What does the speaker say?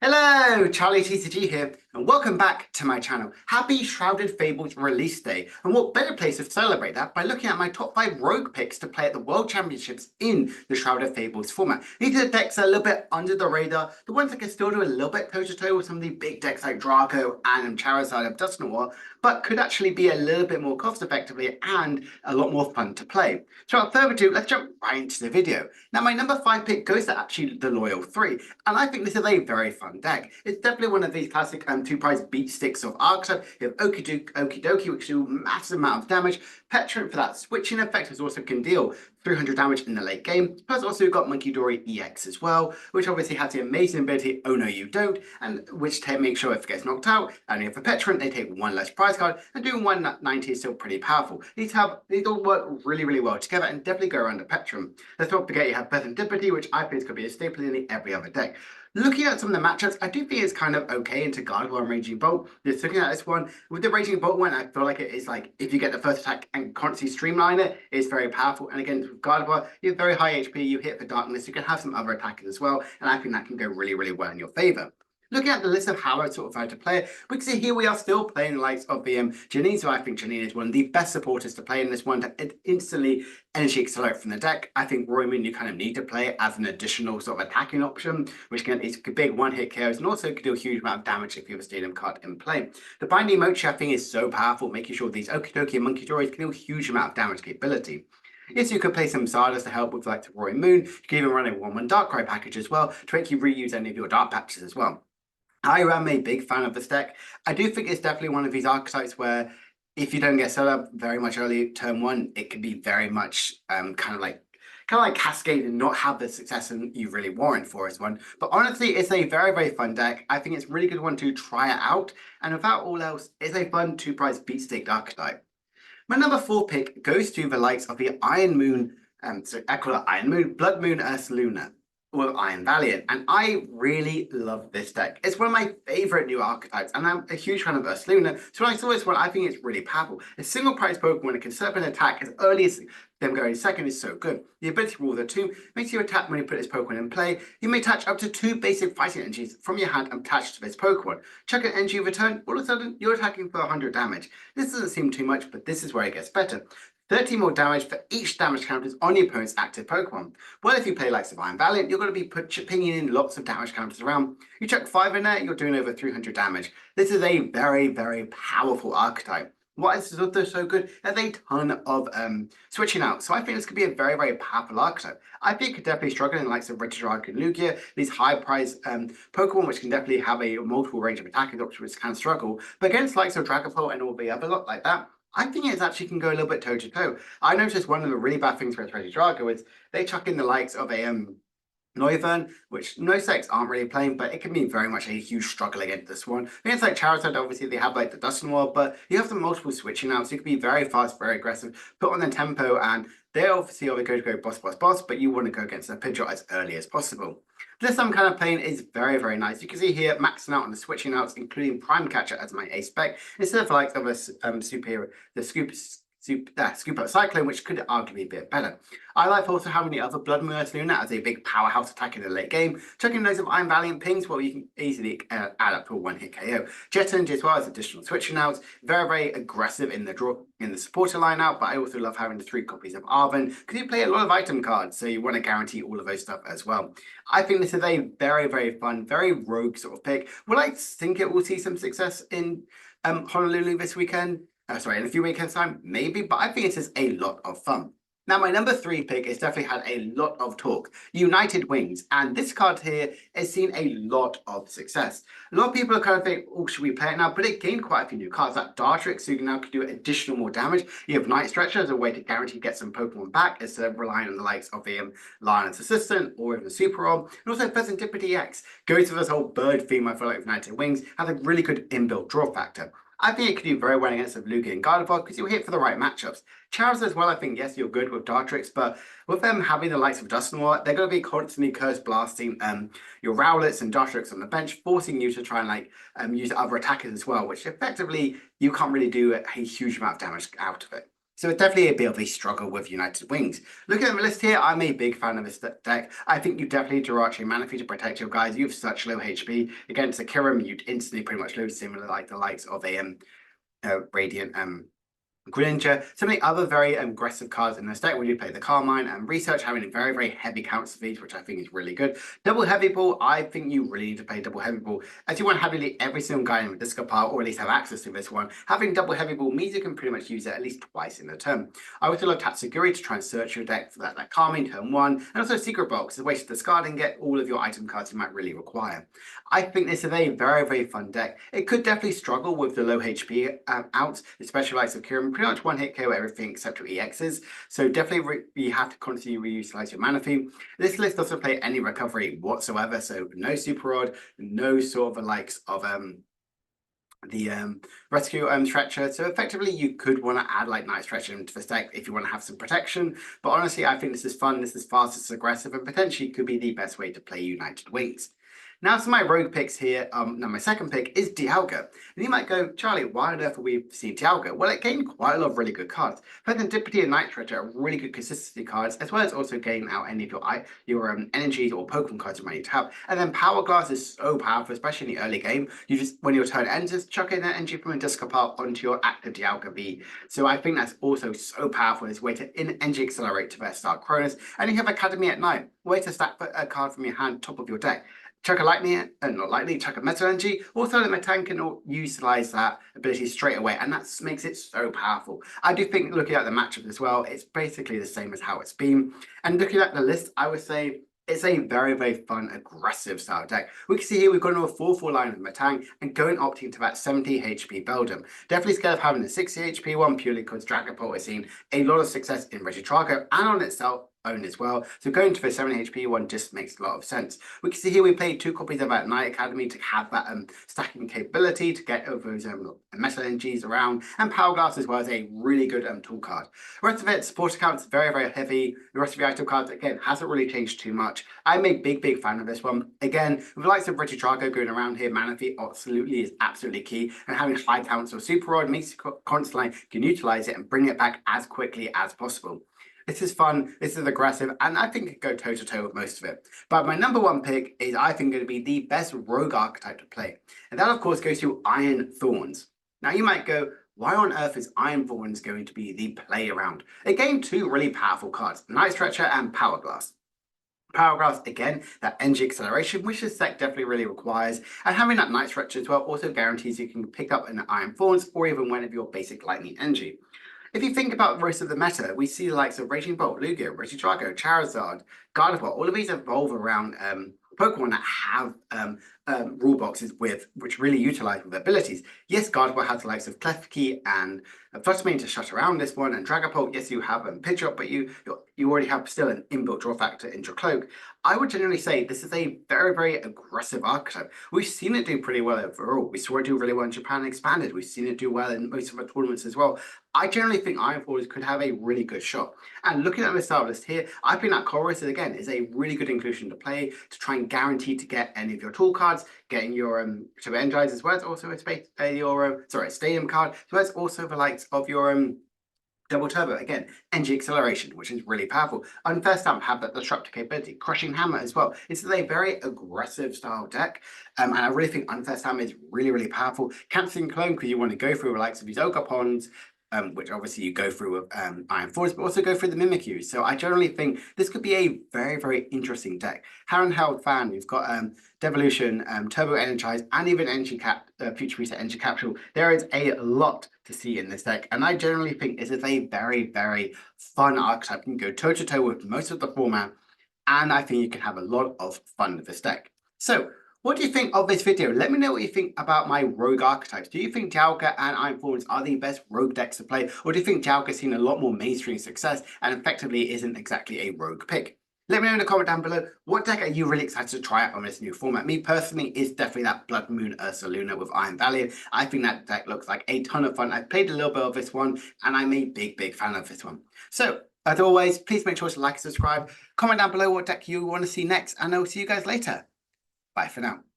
Hello, Charlie TCG here, and welcome back to my channel. Happy Shrouded Fables release day, and what better place to celebrate that by looking at my top 5 rogue picks to play at the World Championships in the Shrouded Fables format. These are the decks that are a little bit under the radar, the ones that can still do a little bit toe-to-toe with some of the big decks like Draco and Charizard of Dusknoir, but could actually be a little bit more cost-effectively and a lot more fun to play. So without further ado, let's jump right into the video. Now my number 5 pick goes to actually the Loyal 3, and I think this is a very fun deck. It's definitely one of these classic two-price beat sticks of archetype. You have Okie Dokie, which do a massive amount of damage. Petrant for that switching effect, which also can deal 300 damage in the late game. Plus also you've got Monkey Dory EX as well, which obviously has the amazing ability, Oh No You Don't, and which makes sure if it gets knocked out, and you have a Petrant, they take one less prize card, and doing 190 is still pretty powerful. These all work really well together and definitely go around a Petrant. Let's not forget you have Serendipity, which I think could be a staple in every other deck. Looking at some of the matchups, I do think it's kind of okay into Gardevoir and Raging Bolt. Just looking at this one, with the Raging Bolt one, I feel like it is like, if you get the first attack and constantly streamline it, it's very powerful. And again, with Gardevoir, you have very high HP, you hit for Darkness, you can have some other attackers as well, and I think that can go really well in your favor. Looking at the list of how I sort of how to play it, we can see here we are still playing the likes of the Janine, so I think Janine is one of the best supporters to play in this one to instantly energy accelerate from the deck. I think Royman you kind of need to play as an additional sort of attacking option, which can is big one-hit KOs and also can do a huge amount of damage if you have a Stadium card in play. The Binding Mochi I think is so powerful, making sure these Okie Dokie and Monkey Dories can do a huge amount of damage capability. Yes, you could play some Zardas to help with like the Roy Moon. You can even run a 1/1 Darkrai package as well to make you reuse any of your Dark patches as well. I am a big fan of this deck. I do think it's definitely one of these archetypes where if you don't get set up very much early turn one, it can be very much kind of like Cascade and not have the success you really warrant for this one. But honestly, it's a very fun deck. I think it's a really good one to try it out. And without all else, it's a fun two-price beat stick archetype. My number 4 pick goes to the likes of the Iron Moon, I call it Iron Moon, Bloodmoon Ursaluna, or Iron Valiant, and I really love this deck. It's one of my favorite new archetypes, and I'm a huge fan of Ursaluna, so when I saw this one, I think it's really powerful. A single price Pokemon that can serve an attack as early as them going second is so good. The ability Rule the Tomb makes you attack when you put this Pokemon in play. You may attach up to 2 basic fighting energies from your hand attached to this Pokemon. Chuck an energy return, all of a sudden you're attacking for 100 damage. This doesn't seem too much, but this is where it gets better. 30 more damage for each damage counters on your opponent's active Pokemon. Well, if you play like Iron Valiant, you're going to be pinging in lots of damage counters around. You chuck 5 in there, you're doing over 300 damage. This is a very powerful archetype. What is also so good, there's a ton of switching out. So I think this could be a very powerful archetype. I think it could definitely struggle in the likes of Regidrago and Lugia, these high price Pokemon which can definitely have a multiple range of attacking options which can struggle. But against likes of Dragapult and all the other lot like that, I think it actually can go a little bit toe-to-toe. I noticed one of the really bad things with Regidrago is they chuck in the likes of a Noivern, which most decks aren't really playing, but it can be very much a huge struggle against this one. Against like Charizard, obviously they have like the Dusknoir, but you have the multiple switching out, so you can be very fast, very aggressive, put on the tempo, and they obviously are going to go boss, but you want to go against a Pidgeot as early as possible. This I'm kind of playing is very nice. You can see here maxing out on the switching outs, including Prime Catcher as my ace spec, instead of like of a superior, the Scoop Up Cyclone, which could arguably be a bit better. I like also having the other Bloodmoon Ursaluna as a big powerhouse attack in the late game. Chucking those of Iron Valiant pings, well, you can easily add up to a one-hit KO. Jet Energy as well as additional switching outs. Very aggressive in the supporter line out, but I also love having the 3 copies of Arven because you play a lot of item cards, so you want to guarantee all of those stuff as well. I think this is a very fun, very rogue sort of pick. Will I think it will see some success in Honolulu this weekend? In a few weekends time, maybe, but I think it is a lot of fun. Now, my number 3 pick has definitely had a lot of talk, United Wings, and this card here has seen a lot of success. A lot of people are kind of thinking, oh, should we play it now? But it gained quite a few new cards, like Dartrix, so you now can do additional more damage. You have Night Stretcher as a way to guarantee get some Pokemon back, instead of relying on the likes of the Lion's Assistant, or even the Super Orb. And also Serendipity X goes to this whole bird theme, I feel like, with United Wings, has a really good inbuilt draw factor. I think it could do very well against Lugia and Gardevoir because you'll hit for the right matchups. Charizard as well, I think, yes, you're good with Dartrix, but with them having the likes of Dusknoir, they're going to be constantly curse blasting your Rowlets and Dartrix on the bench, forcing you to try and use other attackers as well, which effectively you can't really do a huge amount of damage out of it. So it's definitely a bit of a struggle with United Wings. Looking at the list here, I'm a big fan of this deck. I think you definitely need to Jirachi Manaphy to protect your guys. You have such low HP. Against a Kirim, you'd instantly pretty much lose, similar like the likes of a Radiant Greninja. Some of the other very aggressive cards in this deck when you play the Carmine and Research, having a very, very heavy counter speed, which I think is really good. Double Heavy Ball, I think you really need to play Double Heavy Ball, as you want heavily every single guy in the discard pile, or at least have access to this one. Having Double Heavy Ball means you can pretty much use it at least twice in the turn. I also love Tatsugiri to try and search your deck for that Carmine turn 1, and also Secret Box as a way to discard and get all of your item cards you might really require. I think this is a very, very fun deck. It could definitely struggle with the low HP outs, especially like Kirim, pretty much one hit KO everything except for EXs. So definitely you have to continue to reutilize your Manaphy. This list doesn't play any recovery whatsoever, so no Super Rod, no sort of the likes of the rescue stretcher. So effectively you could want to add like Night Stretcher into this deck if you want to have some protection. But honestly, I think this is fun, this is fast, this is aggressive, and potentially could be the best way to play United Wings. Now to my rogue picks here, now my second pick is Dialga. And you might go, Charlie, why on earth have we seen Dialga? Well, it gained quite a lot of really good cards. Serendipity and Night Treasure are really good consistency cards, as well as also getting out any of your energies or Pokemon cards you might need to have. And then Power Glass is so powerful, especially in the early game. You just, when your turn ends, just chuck in an energy from a discard pile onto your active Dialga V. So I think that's also so powerful. It's a way to energy accelerate to VSTAR Cronus. And you have Academy at night, way to stack a card from your hand top of your deck. Chuck a lightning, not lightning, chuck a metal energy. Also, the Metan can utilize that ability straight away, and that makes it so powerful. I do think, looking at the matchup as well, it's basically the same as how it's been. And looking at the list, I would say it's a very, very fun, aggressive style deck. We can see here we've got another 4/4 line of Metang and going opting to that 70 HP Beldum. Definitely scared of having the 60 HP one purely because Dragapult has seen a lot of success in Regitrago and on itself own as well. So going to the 7 HP one just makes a lot of sense. We can see here we played 2 copies of that Night Academy to have that stacking capability to get over those metal energies around, and Power Glass as well as a really good tool card. The rest of it, support account's very, very heavy. The rest of the item cards, again, hasn't really changed too much. I'm a big, big fan of this one. Again, with the likes of Regitrago going around here, Manaphy absolutely is absolutely key, and having high counts of Super Rod makes you constantly can utilize it and bring it back as quickly as possible. This is fun, this is aggressive, and I think it could go toe-to-toe with most of it. But my number 1 pick is, I think, going to be the best rogue archetype to play. And that, of course, goes to Iron Thorns. Now, you might go, why on earth is Iron Thorns going to be the play around? It gained 2 really powerful cards, Night Stretcher and Power Glass. Power Glass, again, that energy acceleration, which this deck definitely really requires, and having that Night Stretcher as well also guarantees you can pick up an Iron Thorns or even one of your basic lightning energy. If you think about the rest of the meta, we see the likes of Raging Bolt, Lugia, Regitrago, Charizard, Gardevoir. All of these evolve around Pokemon that have rule boxes which really utilize with abilities. Yes, Gardevoir has the likes of Klefki and Fluttermane to shut around this one, and Dragapult, yes, you have Pidgeot, but you already have still an inbuilt draw factor in your Cloak. I would generally say this is a very, very aggressive archetype. We've seen it do pretty well overall. We saw it do really well in Japan Expanded. We've seen it do well in most of our tournaments as well. I generally think Iron Thorns could have a really good shot. And looking at the start list here, I think that Chorus, again, is a really good inclusion to play to try and guarantee to get any of your tool cards, getting your to energize as well as also a stadium card, as well as also the likes of your Double Turbo, again, energy acceleration, which is really powerful. And first stamp have that disruptor capability, Crushing Hammer as well. This is a very aggressive style deck, and I really think Unfirst Hammer is really, really powerful. Canceling Clone, because you want to go through the likes of these Ogapons, which obviously you go through with Iron Force, but also go through the Mimikyu. So I generally think this could be a very, very interesting deck. Harrenheld fan, you've got Devolution, Turbo Energize, and even Energy Future Reset Energy Capsule. There is a lot to see in this deck, and I generally think this is a very, very fun archetype. You can go toe-to-toe with most of the format, and I think you can have a lot of fun with this deck. So, what do you think of this video? Let me know what you think about my rogue archetypes. Do you think Dialga and Iron Thorns are the best rogue decks to play? Or do you think Dialga's seen a lot more mainstream success and effectively isn't exactly a rogue pick? Let me know in the comment down below, what deck are you really excited to try out on this new format? Me personally, is definitely that Bloodmoon Ursaluna with Iron Valiant. I think that deck looks like a ton of fun. I've played a little bit of this one, and I'm a big, big fan of this one. So, as always, please make sure to like and subscribe. Comment down below what deck you want to see next, and I'll see you guys later. Bye for now.